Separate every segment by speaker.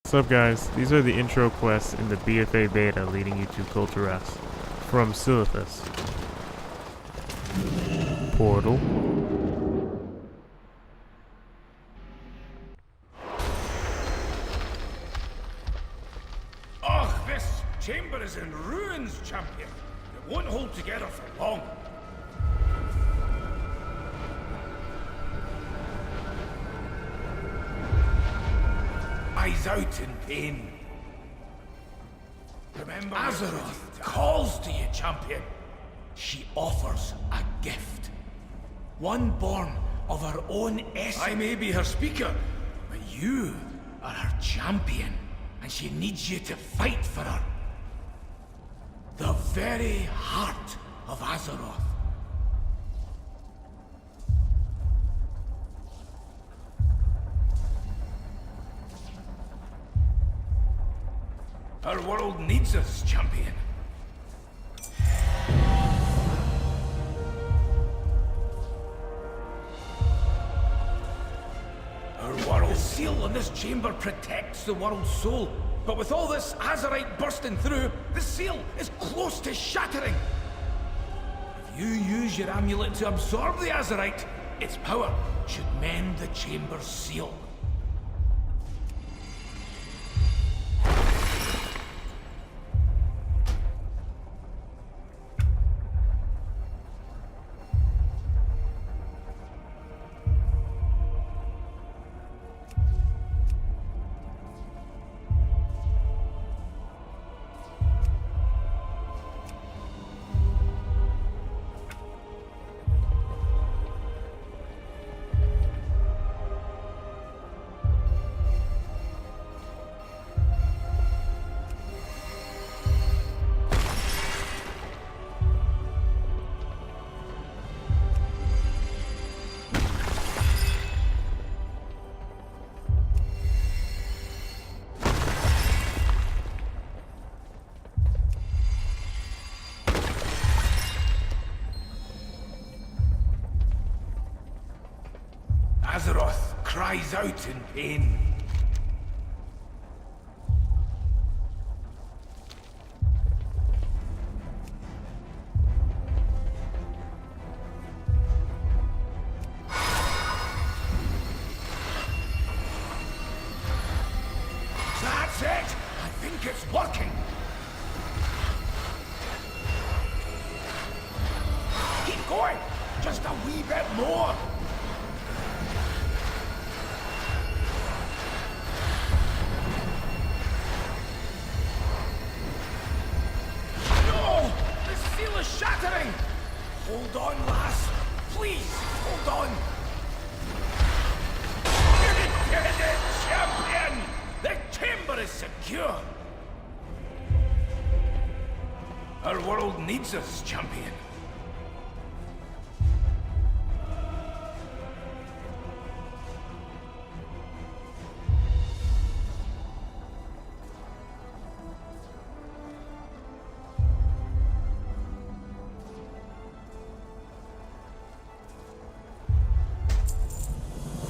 Speaker 1: What's up, guys? These are the intro quests in the BFA beta leading you to Tiras from Silithus. Portal.
Speaker 2: Ugh, this chamber is in ruins, champion. It won't hold together for long. Eyes out in pain. Remember, Azeroth calls to you, champion. She offers a gift. One born of her own essence. I may be her speaker, but you are her champion, and she needs you to fight for her. The very heart of Azeroth. Our world needs us, champion. Our world. The seal on this chamber protects the world's soul. But with all this Azerite bursting through, the seal is close to shattering. If you use your amulet to absorb the Azerite, its power should mend the chamber's seal. Azeroth cries out in pain. That's it! I think it's working! Keep going! Just a wee bit more! Shattering! Hold on, lass. Please, hold on. You did it, champion! The chamber is secure. Our world needs us, champion.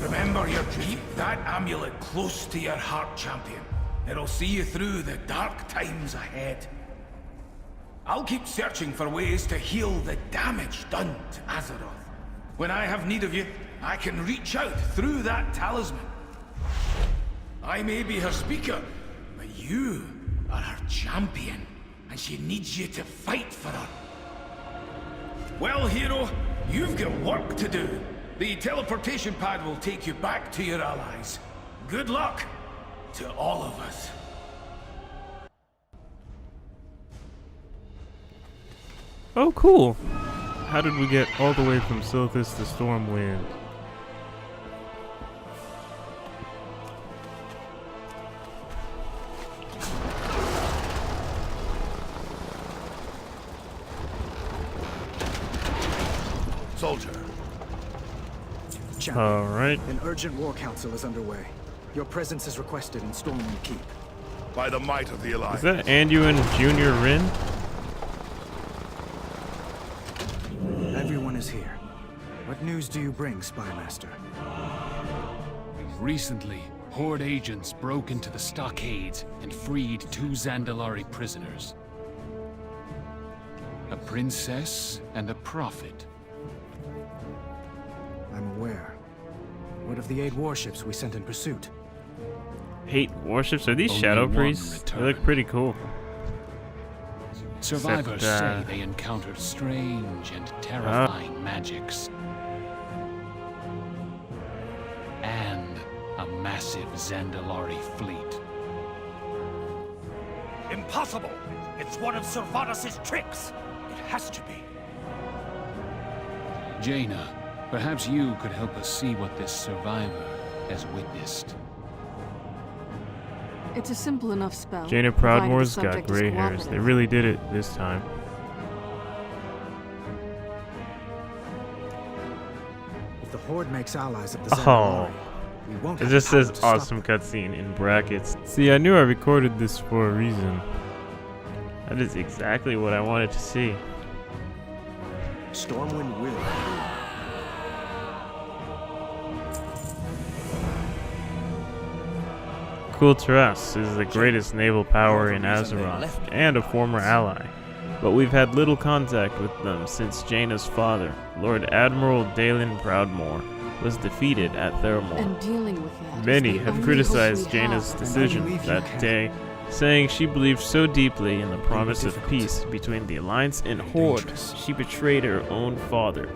Speaker 2: Remember your dream. Keep that amulet close to your heart, champion. It'll see you through the dark times ahead. I'll keep searching for ways to heal the damage done to Azeroth. When I have need of you, I can reach out through that talisman. I may be her speaker, but you are her champion, and she needs you to fight for her. Well, hero, you've got work to do. The teleportation pad will take you back to your allies. Good luck to all of us.
Speaker 1: Oh, cool. How did we get all the way from Silithus to Stormwind?
Speaker 3: Soldier.
Speaker 1: All right.
Speaker 4: An urgent war council is underway. Your presence is requested in Stormwind Keep.
Speaker 3: By the might of the Alliance.
Speaker 1: Is that Anduin Jr. Rin?
Speaker 4: Everyone is here. What news do you bring, Spymaster?
Speaker 5: Recently, Horde agents broke into the stockades and freed 2 Zandalari prisoners. A princess and a prophet.
Speaker 4: I'm aware. What of the 8 warships we sent in pursuit?
Speaker 1: 8 warships? Are these
Speaker 5: Only
Speaker 1: shadow
Speaker 5: one
Speaker 1: priests? They look
Speaker 5: returned.
Speaker 1: pretty cool.
Speaker 5: Survivors
Speaker 1: Except,
Speaker 5: say they encountered strange and terrifying magics. And a massive Zandalari fleet.
Speaker 6: Impossible! It's one of Servanas' tricks! It has to be.
Speaker 5: Jaina, perhaps you could help us see what this survivor has witnessed.
Speaker 7: It's a simple enough spell.
Speaker 1: Jaina
Speaker 7: provided the
Speaker 1: Proudmoore's got
Speaker 7: subject is
Speaker 1: gray hairs. They
Speaker 7: cooperative.
Speaker 1: really did it this time.
Speaker 4: If the Horde makes allies of the
Speaker 1: Oh.
Speaker 4: Zandalari, we won't
Speaker 1: It
Speaker 4: have
Speaker 1: just
Speaker 4: the power
Speaker 1: says
Speaker 4: to stop
Speaker 1: awesome
Speaker 4: them.
Speaker 1: cutscene in brackets. See, I knew I recorded this for a reason. That is exactly what I wanted to see.
Speaker 4: Stormwind will.
Speaker 1: Cool Tiras is the greatest naval power in Azeroth, and a former ally. But we've had little contact with them since Jaina's father, Lord Admiral Dalen Proudmoore, was defeated at Theramore.
Speaker 7: And dealing with that. is
Speaker 1: Many
Speaker 7: the
Speaker 1: have
Speaker 7: only
Speaker 1: criticized
Speaker 7: hope we
Speaker 1: Jaina's
Speaker 7: have.
Speaker 1: decision
Speaker 4: believe you
Speaker 1: that
Speaker 4: can.
Speaker 1: day, saying she believed so deeply in the promise of
Speaker 4: difficult.
Speaker 1: peace between the Alliance and Horde,
Speaker 4: dangerous.
Speaker 1: she betrayed her own father.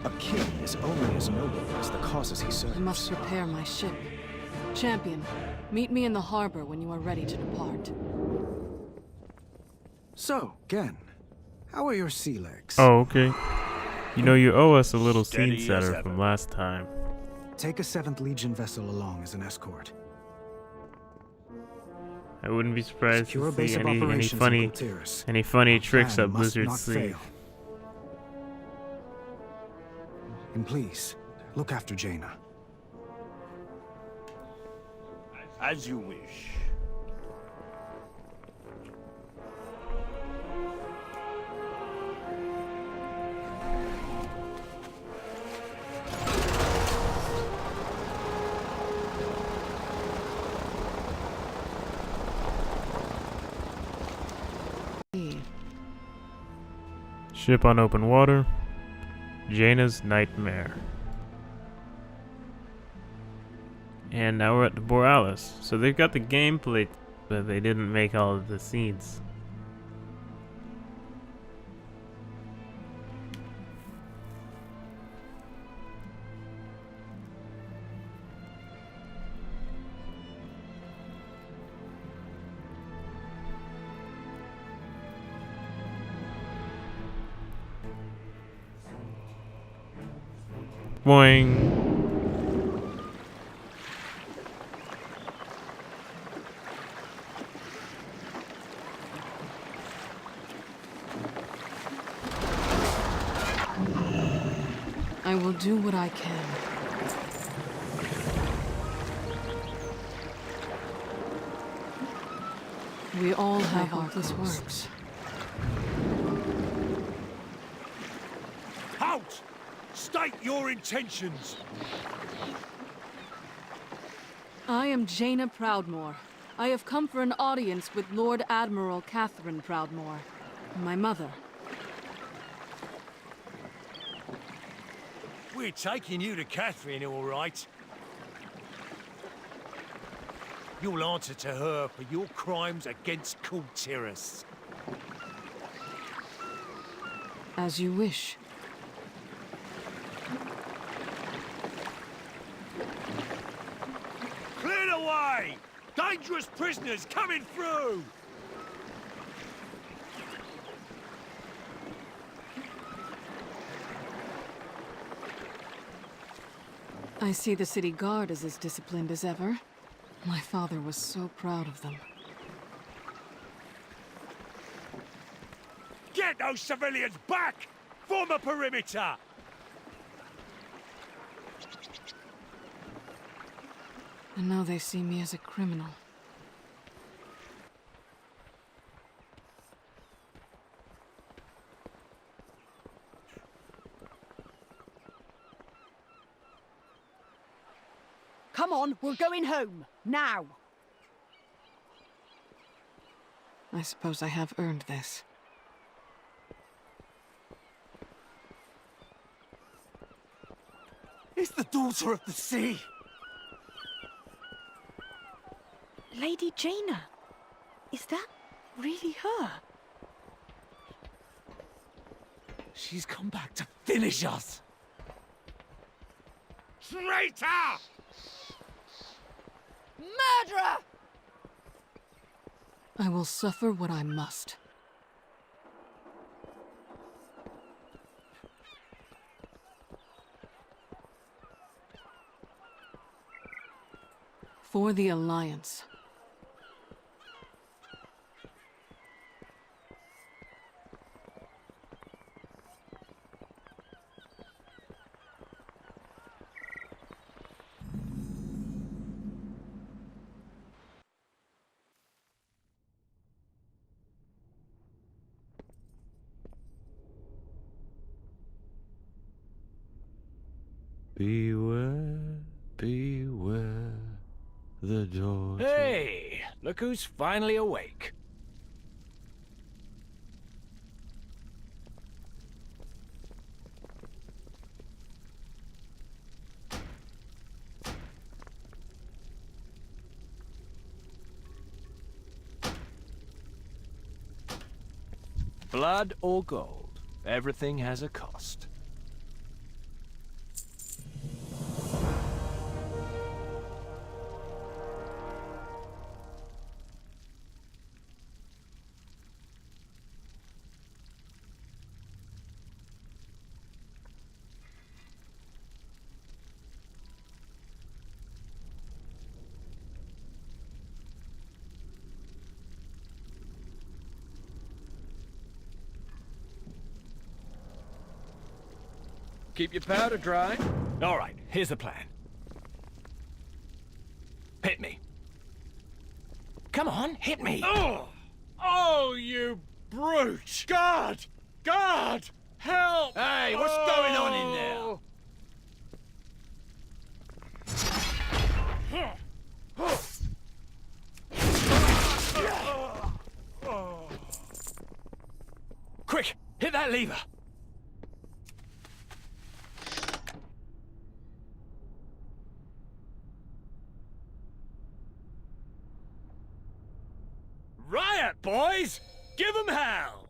Speaker 4: A king is only as noble as the causes he serves.
Speaker 7: I must prepare my ship. Champion, meet me in the harbor when you are ready to depart.
Speaker 4: So, Gen, how are your sea legs?
Speaker 1: Oh, okay. You know, you owe us a little
Speaker 3: Steady
Speaker 1: scene
Speaker 3: as
Speaker 1: setter
Speaker 3: ever.
Speaker 1: from last time.
Speaker 4: Take a 7th Legion vessel along as an escort.
Speaker 1: I wouldn't be surprised
Speaker 4: Secure a
Speaker 1: to
Speaker 4: base
Speaker 1: see
Speaker 4: of
Speaker 1: any
Speaker 4: operations in
Speaker 1: funny
Speaker 4: Tiras.
Speaker 1: any funny tricks
Speaker 4: Plan
Speaker 1: up
Speaker 4: must
Speaker 1: Blizzard's
Speaker 4: not
Speaker 1: sleeve.
Speaker 4: fail. And please, look after Jaina.
Speaker 6: As you wish.
Speaker 1: Ship on open water. Jaina's nightmare. And now we're at the Borealis. So they've got the gameplay, but they didn't make all of the scenes. Boing.
Speaker 7: I will do what I can. We all have our this works.
Speaker 6: Out! State your intentions!
Speaker 7: I am Jaina Proudmoore. I have come for an audience with Lord Admiral Catherine Proudmoore, my mother.
Speaker 6: We're taking you to Catherine, all right. You'll answer to her for your crimes against Tol Tiras.
Speaker 7: As you wish.
Speaker 6: Clear the way! Dangerous prisoners coming through!
Speaker 7: I see the city guard is as disciplined as ever. My father was so proud of them.
Speaker 6: Get those civilians back! Form a perimeter!
Speaker 7: And now they see me as a criminal.
Speaker 8: on, we're going home. Now.
Speaker 7: I suppose I have earned this.
Speaker 6: It's the daughter of the sea.
Speaker 8: Lady Jaina. Is that really her?
Speaker 6: She's come back to finish us. Traitor!
Speaker 8: Murderer!
Speaker 7: I will suffer what I must. For the Alliance.
Speaker 9: Beware, beware the daughter.
Speaker 6: Hey, look who's finally awake. Blood or gold, everything has a cost. Keep your powder dry. All right, here's the plan. Hit me. Come on, hit me.
Speaker 10: Oh! Oh, you brute! Guard! Guard! Help!
Speaker 6: Hey, what's going on in there? Quick, hit that lever. Riot, boys! Give 'em hell!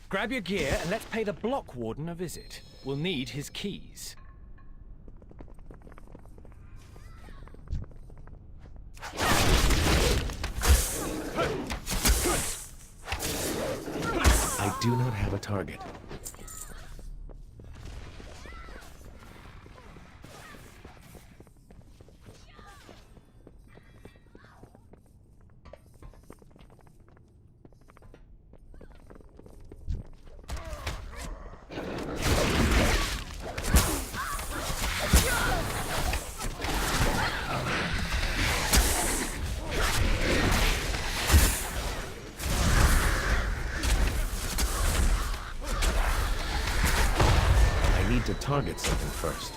Speaker 6: Grab your gear and let's pay the block warden a visit. We'll need his keys.
Speaker 9: I do not have a target. To target something first.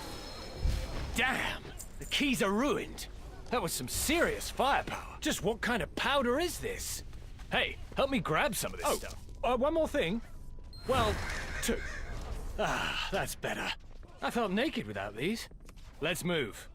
Speaker 6: Damn! The keys are ruined. That was some serious firepower. Just what kind of powder is this? Hey, help me grab some of this stuff. One more thing. Well, two. Ah, that's better. I felt naked without these. Let's move.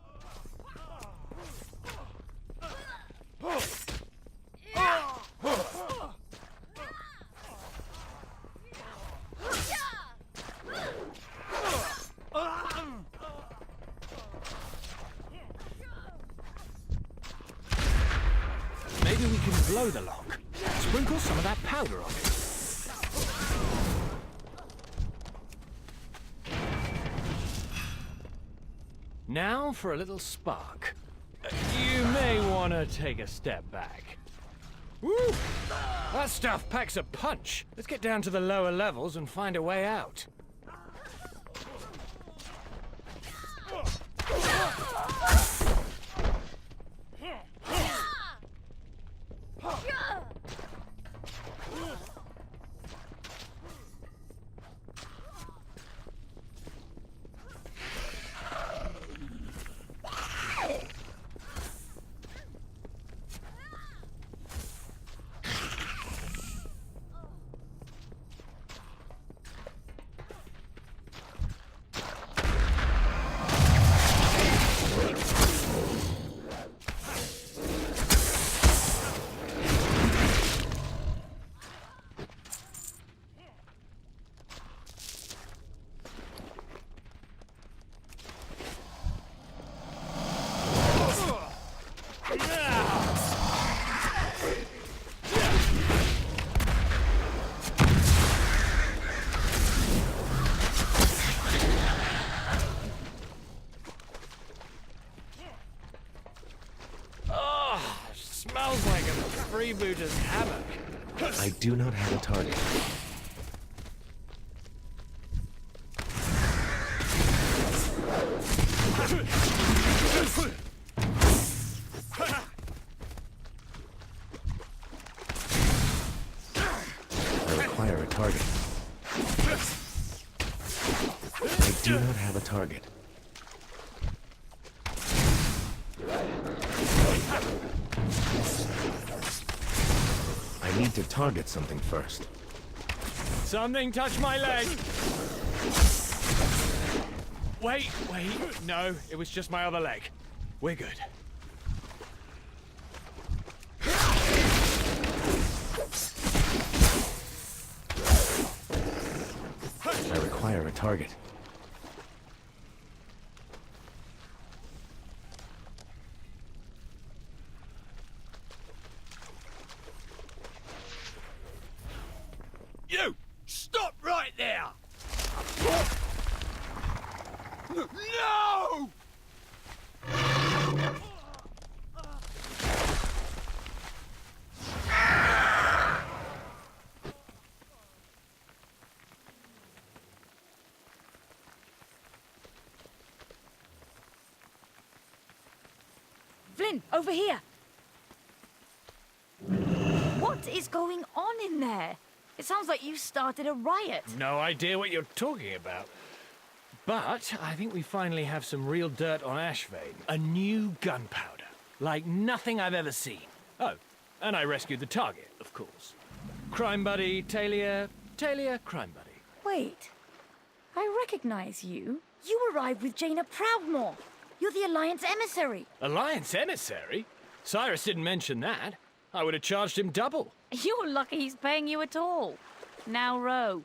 Speaker 6: Maybe we can blow the lock. Sprinkle some of that powder on it. Now for a little spark. You may want to take a step back. Woo! That stuff packs a punch. Let's get down to the lower levels and find a way out. smells like a freebooter's hammock.
Speaker 9: I do not have a target. I require a target. I do not have a target. I need to target something first.
Speaker 6: Something touched my leg. Wait. No, it was just my other leg. We're good.
Speaker 9: I require a target.
Speaker 10: You! Stop right there! No!
Speaker 8: Flynn, over here! What is going on in there? It sounds like you started a riot.
Speaker 6: No idea what you're talking about. But I think we finally have some real dirt on Ashvane. A new gunpowder. Like nothing I've ever seen. Oh, and I rescued the target, of course. Crime buddy, Talia, crime buddy.
Speaker 8: Wait, I recognize you. You arrived with Jaina Proudmoore. You're the Alliance emissary.
Speaker 6: Alliance emissary? Cyrus didn't mention that. I would have charged him double.
Speaker 8: You're lucky he's paying you at all. Now row.